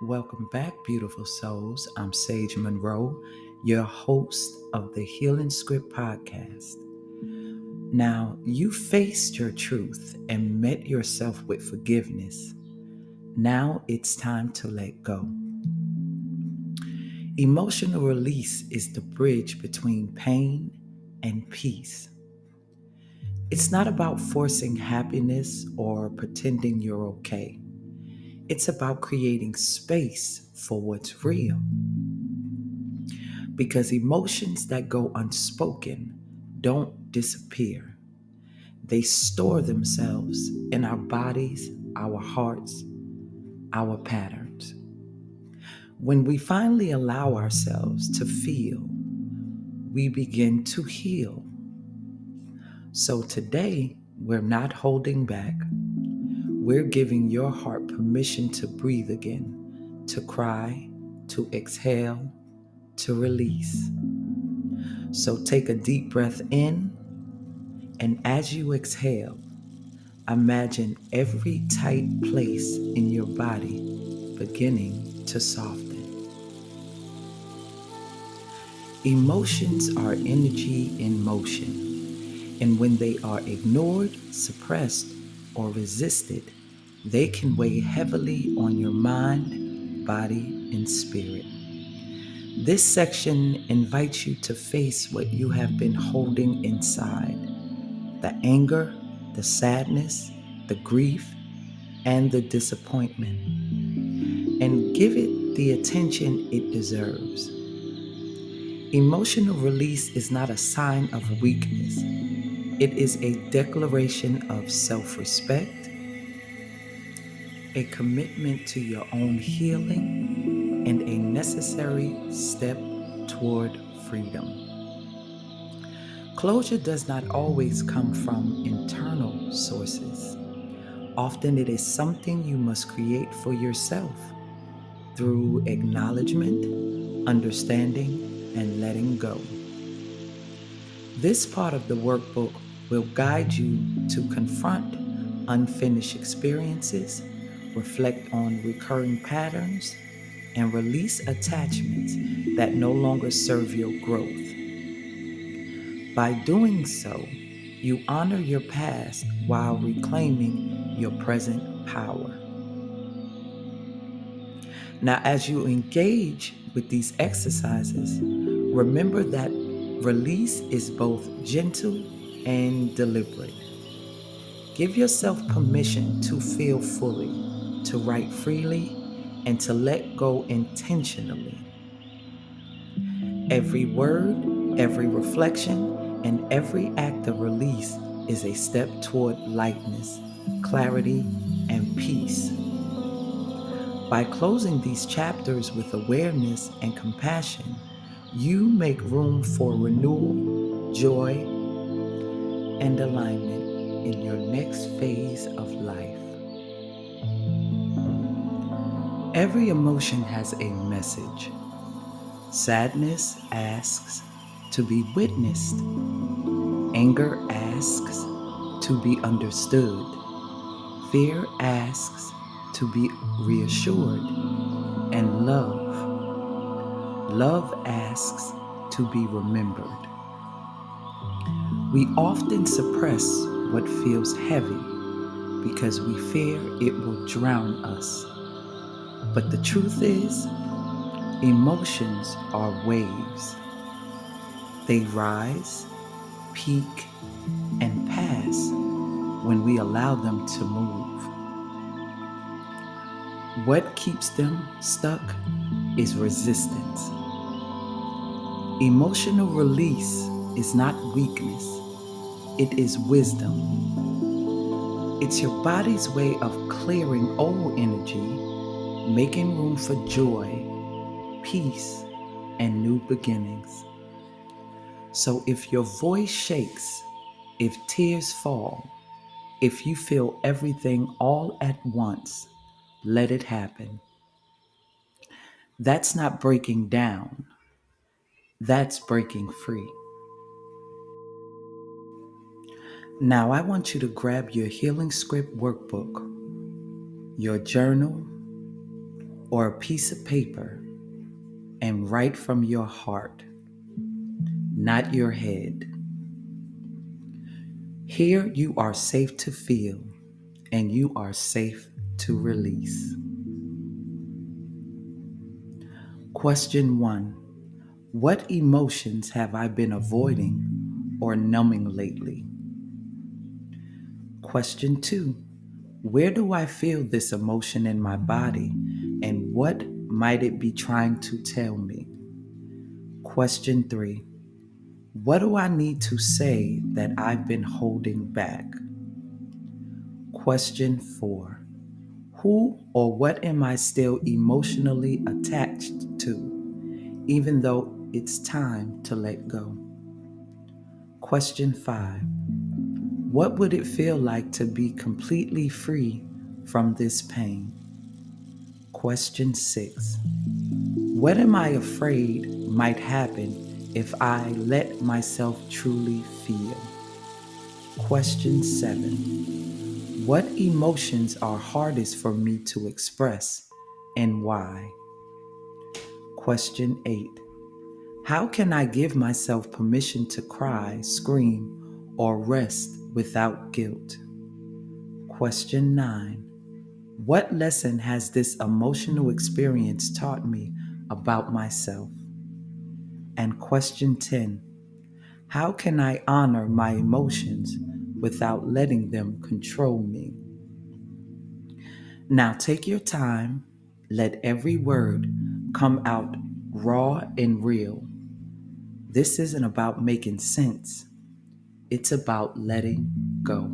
Welcome back, beautiful souls. I'm Sage Monroe, your host of the Healing Script podcast. Now, you faced your truth and met yourself with forgiveness. Now it's time to let go. Emotional release is the bridge between pain and peace. It's not about forcing happiness or pretending you're okay. It's about creating space for what's real. Because emotions that go unspoken don't disappear. They store themselves in our bodies, our hearts, our patterns. When we finally allow ourselves to feel, we begin to heal. So today, we're not holding back. We're giving your heart permission to breathe again, to cry, to exhale, to release. So take a deep breath in, and as you exhale, imagine every tight place in your body beginning to soften. Emotions are energy in motion, and when they are ignored, suppressed, or resisted, they can weigh heavily on your mind, body, and spirit. This section invites you to face what you have been holding inside: the anger, the sadness, the grief, and the disappointment, and give it the attention it deserves. Emotional release is not a sign of weakness. It is a declaration of self-respect, a commitment to your own healing, and a necessary step toward freedom. Closure does not always come from internal sources. Often it is something you must create for yourself through acknowledgement, understanding, and letting go. This part of the workbook will guide you to confront unfinished experiences, reflect on recurring patterns, and release attachments that no longer serve your growth. By doing so, you honor your past while reclaiming your present power. Now, as you engage with these exercises, remember that release is both gentle and deliberate. Give yourself permission to feel fully, to write freely, and to let go intentionally. Every word, every reflection, and every act of release is a step toward lightness, clarity, and peace. By closing these chapters with awareness and compassion, you make room for renewal, joy, and alignment in your next phase of life. Every emotion has a message. Sadness asks to be witnessed. Anger asks to be understood. Fear asks to be reassured. And love asks to be remembered. We often suppress what feels heavy because we fear it will drown us. But the truth is, emotions are waves. They rise, peak, and pass when we allow them to move. What keeps them stuck is resistance. Emotional release is not weakness, it is wisdom. It's your body's way of clearing old energy, making room for joy, peace, and new beginnings. So if your voice shakes, if tears fall, if you feel everything all at once, let it happen. That's not breaking down, that's breaking free. Now I want you to grab your healing script workbook, your journal, or a piece of paper and write from your heart, not your head. Here you are safe to feel and you are safe to release. Question 1. What emotions have I been avoiding or numbing lately? Question 2. Where do I feel this emotion in my body and what might it be trying to tell me? Question 3. What do I need to say that I've been holding back? Question 4. Who or what am I still emotionally attached to, even though it's time to let go? Question 5. What would it feel like to be completely free from this pain? Question 6. What am I afraid might happen if I let myself truly feel? Question 7. What emotions are hardest for me to express and why? Question 8. How can I give myself permission to cry, scream, or rest without guilt? Question 9. What lesson has this emotional experience taught me about myself? And question 10. How can I honor my emotions without letting them control me? Now take your time, let every word come out raw and real. This isn't about making sense, it's about letting go.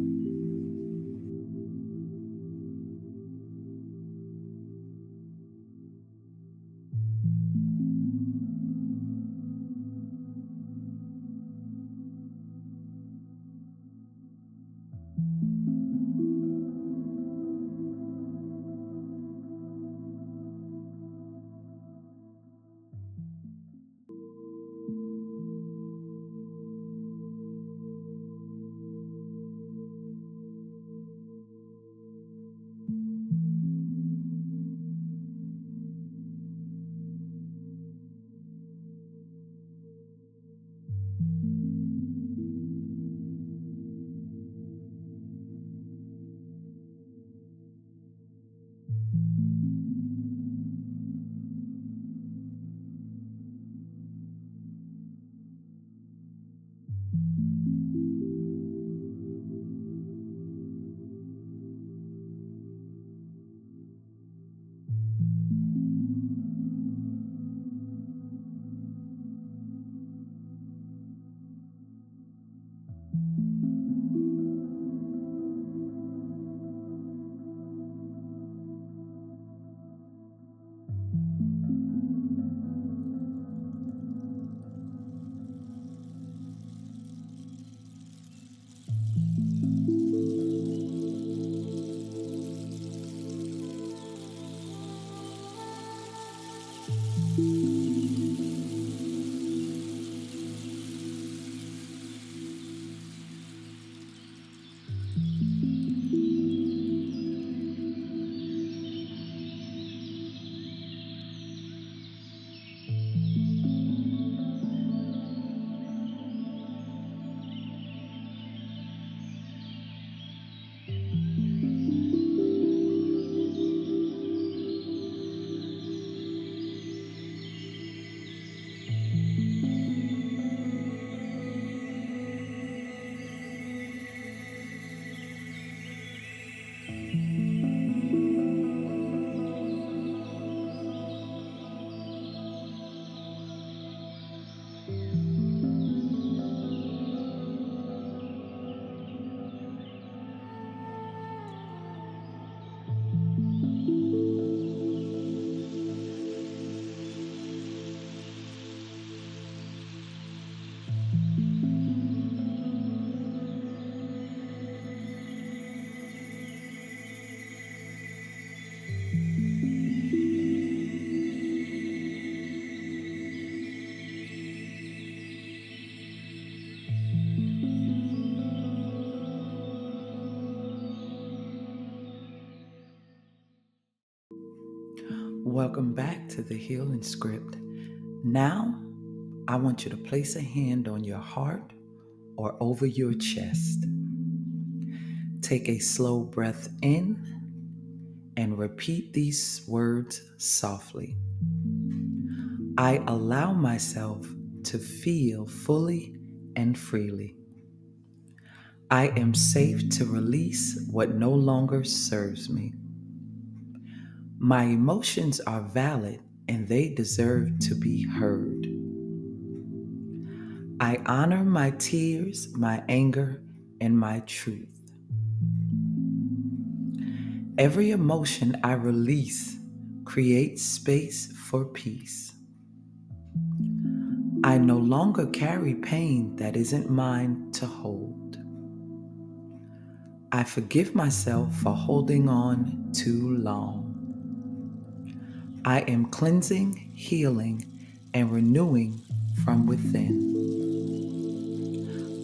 Welcome back to the Healing Script. Now, I want you to place a hand on your heart or over your chest. Take a slow breath in and repeat these words softly. I allow myself to feel fully and freely. I am safe to release what no longer serves me. My emotions are valid and they deserve to be heard. I honor my tears, my anger, and my truth. Every emotion I release creates space for peace. I no longer carry pain that isn't mine to hold. I forgive myself for holding on too long. I am cleansing, healing, and renewing from within.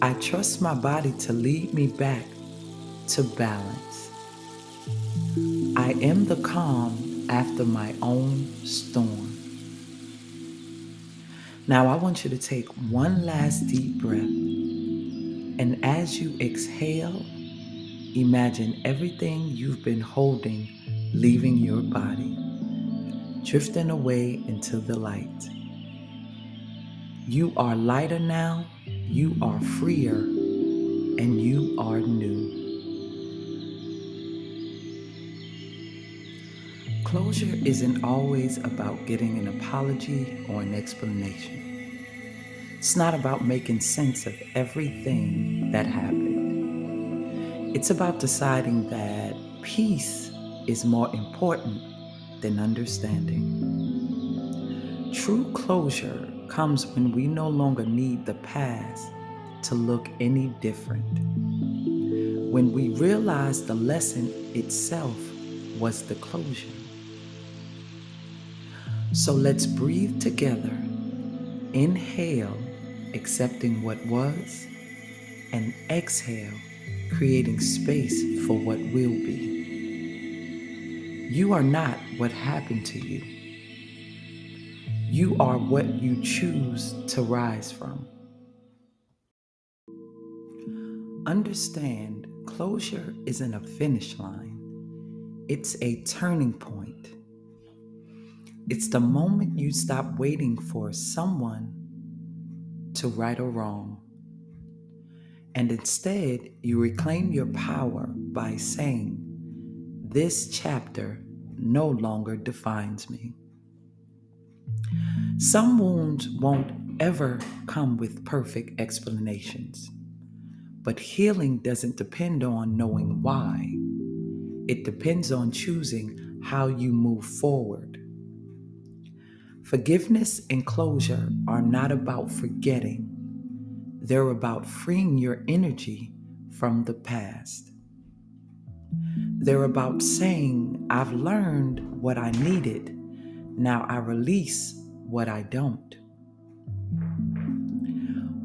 I trust my body to lead me back to balance. I am the calm after my own storm. Now I want you to take one last deep breath, and as you exhale, imagine everything you've been holding leaving your body, drifting away into the light. You are lighter now, you are freer, and you are new. Closure isn't always about getting an apology or an explanation. It's not about making sense of everything that happened. It's about deciding that peace is more important than understanding. True closure comes when we no longer need the past to look any different. When we realize the lesson itself was the closure. So let's breathe together. Inhale, accepting what was, and exhale, creating space for what will be. You are not what happened to you. You are what you choose to rise from. Understand, closure isn't a finish line. It's a turning point. It's the moment you stop waiting for someone to right or wrong, and instead you reclaim your power by saying, "This chapter no longer defines me." Some wounds won't ever come with perfect explanations, but healing doesn't depend on knowing why. It depends on choosing how you move forward. Forgiveness and closure are not about forgetting. They're about freeing your energy from the past. They're about saying, "I've learned what I needed. Now I release what I don't."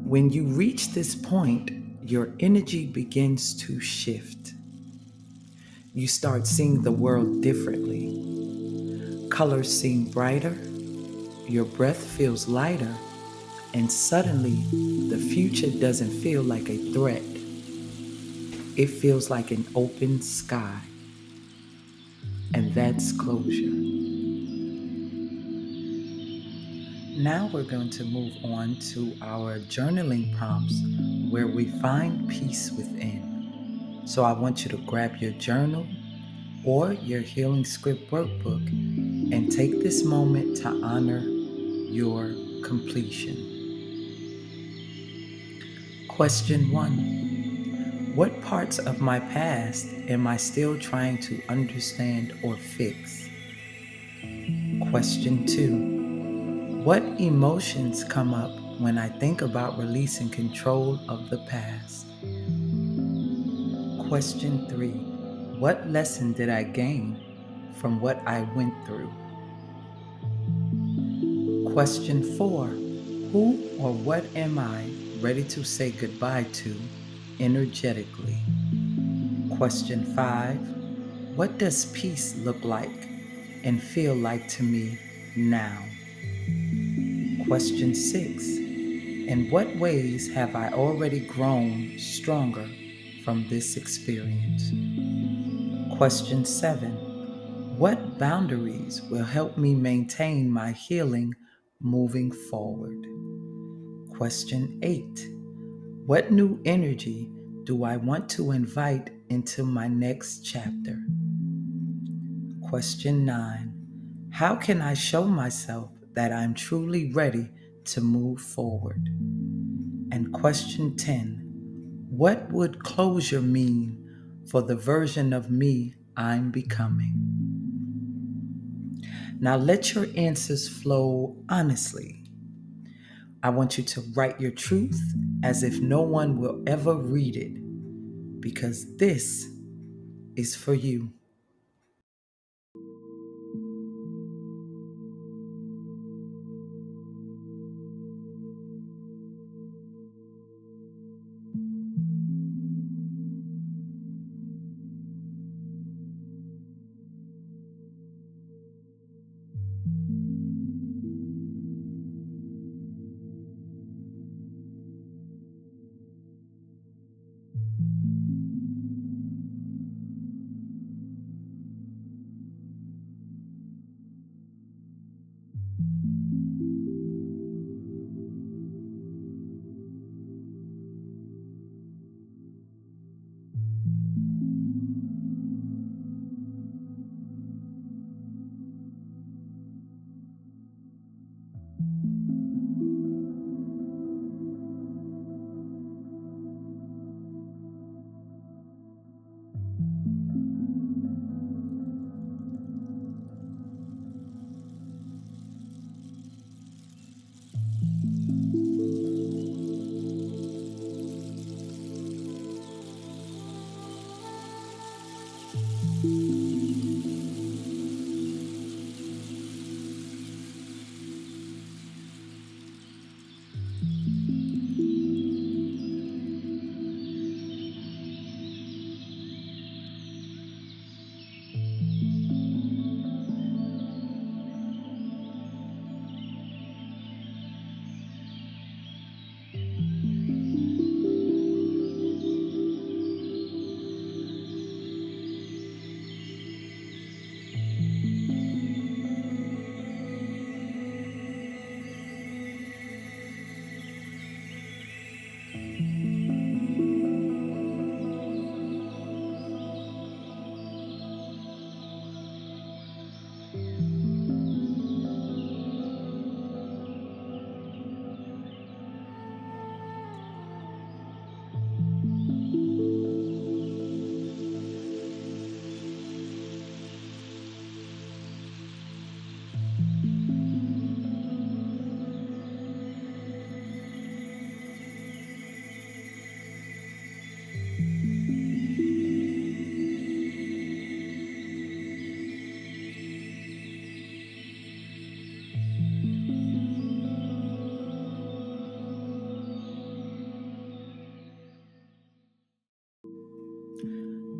When you reach this point, your energy begins to shift. You start seeing the world differently. Colors seem brighter, your breath feels lighter, and suddenly the future doesn't feel like a threat. It feels like an open sky. And that's closure. Now we're going to move on to our journaling prompts where we find peace within. So I want you to grab your journal or your healing script workbook and take this moment to honor your completion. Question 1. What parts of my past am I still trying to understand or fix? Question 2. What emotions come up when I think about releasing control of the past? Question 3. What lesson did I gain from what I went through? Question 4. Who or what am I ready to say goodbye to energetically? Question 5. What does peace look like? and feel like to me now? Question 6. In what ways have I already grown stronger from this experience? Question 7. What boundaries will help me maintain my healing moving forward? Question 8. What new energy do I want to invite into my next chapter? Question 9. How can I show myself that I'm truly ready to move forward? And question 10. What would closure mean for the version of me I'm becoming? Now let your answers flow honestly. I want you to write your truth as if no one will ever read it, because this is for you.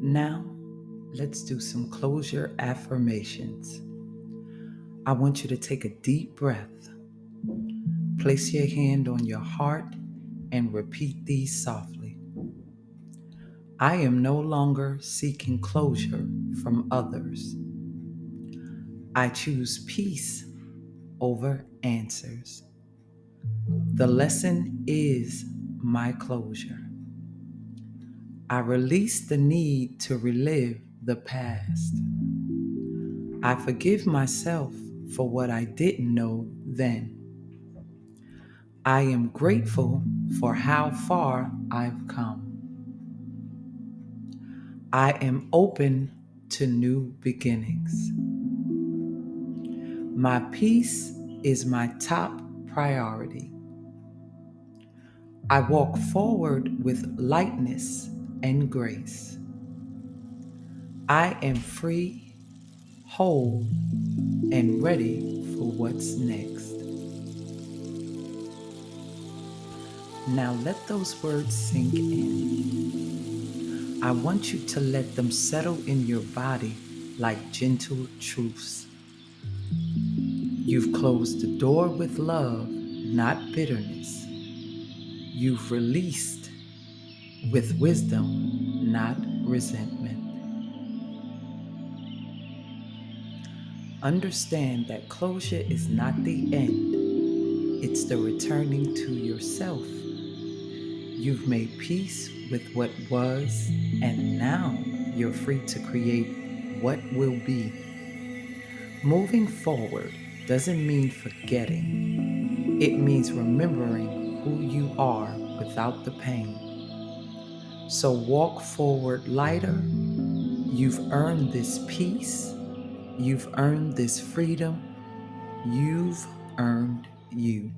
Now, let's do some closure affirmations. I want you to take a deep breath. Place your hand on your heart and repeat these softly. I am no longer seeking closure from others. I choose peace over answers. The lesson is my closure. I release the need to relive the past. I forgive myself for what I didn't know then. I am grateful for how far I've come. I am open to new beginnings. My peace is my top priority. I walk forward with lightness and grace. I am free, whole, and ready for what's next. Now let those words sink in. I want you to let them settle in your body like gentle truths. You've closed the door with love, not bitterness. You've released with wisdom, not resentment. Understand that closure is not the end, it's the returning to yourself. You've made peace with what was, and now you're free to create what will be. Moving forward doesn't mean forgetting, it means remembering who you are without the pain. So walk forward lighter. You've earned this peace, you've earned this freedom, you've earned you.